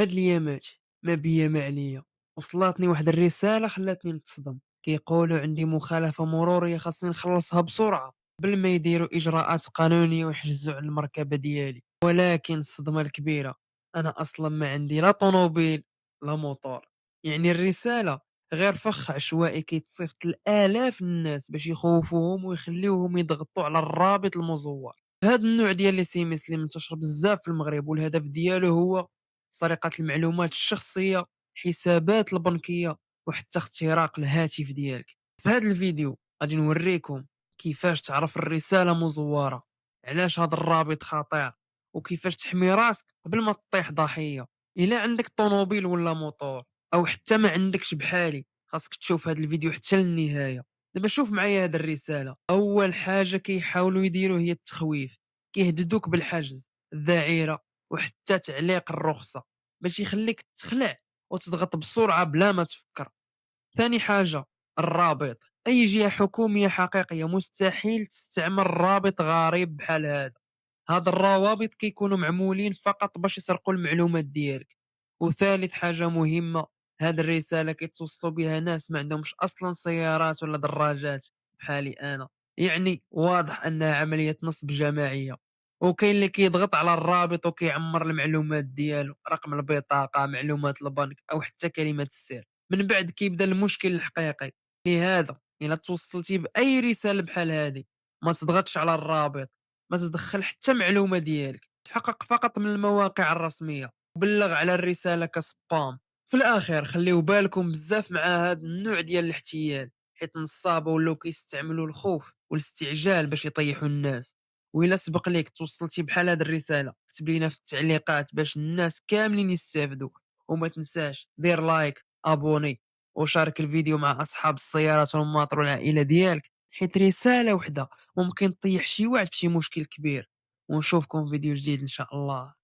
هاد اليامات ما بيا ما عليا وصلاتني واحد الرسالة خلاتني نتصدم. كيقولوا عندي مخالفة مرورية خاصني نخلصها بسرعة قبل ما يديروا إجراءات قانونية ويحجزوا على المركبة ديالي. ولكن الصدمة الكبيرة، أنا أصلا ما عندي لا طوموبيل لا موطور. يعني الرسالة غير فخ عشوائي كيتصيفط لآلاف الناس باش يخوفوهم ويخليوهم يضغطوا على الرابط المزور. هاد النوع ديال لي سيميس اللي منتشر بزاف في المغرب، والهدف ديالو هو سرقة المعلومات الشخصية، الحسابات البنكية، وحتى اختراق الهاتف ديالك. في هذا الفيديو غادي نوريكم كيفاش تعرف الرسالة مزورة، علاش هذا الرابط خطير، وكيفاش تحمي راسك قبل ما تطيح ضحية. إلا عندك طوموبيل ولا موطور أو حتى ما عندكش بحالي، خاصك تشوف هذا الفيديو حتى للنهاية. دابا شوف معايا هذه الرسالة. أول حاجة كيحاولوا يديروا هي التخويف، كيهددوك بالحجز، الدائرة، وحتى تعليق الرخصة باش يخليك تخلع وتضغط بسرعة بلا ما تفكر. ثاني حاجة، الرابط. أي جهة حكومية حقيقية مستحيل تستعمل رابط غريب بحال هذا. هاد الروابط كيكونوا معمولين فقط باش يسرقوا المعلومات ديالك. وثالث حاجة مهمة، هاد الرسالة كيتوصلوا بها ناس ما عندهمش أصلا سيارات ولا دراجات بحالي أنا. يعني واضح أنها عملية نصب جماعية. وكاين اللي كيضغط على الرابط وكيعمر المعلومات ديالو، رقم البطاقة، معلومات البنك، أو حتى كلمة السر. من بعد كيبدا المشكل الحقيقي. لهذا إلا توصلتي بأي رسالة بحال هذه، ما تضغطش على الرابط، ما تدخل حتى معلومة ديالك، تحقق فقط من المواقع الرسمية، وبلغ على الرسالة كسبام. في الأخير خليو بالكم بزاف مع هذا النوع ديال الاحتيال، حيت النصابة ولاو كيستعملوا الخوف والاستعجال باش يطيحوا الناس. وإلا سبق ليك توصلتي بحال هاد الرسالة، كتب لينا في التعليقات باش الناس كاملين يستافدوا. وما تنساش دير لايك، ابوني، وشارك الفيديو مع اصحاب السيارات والماطر والعائلة ديالك، حيت رسالة وحدة ممكن تطيح شي واحد في شي مشكل كبير. ونشوفكم في فيديو جديد ان شاء الله.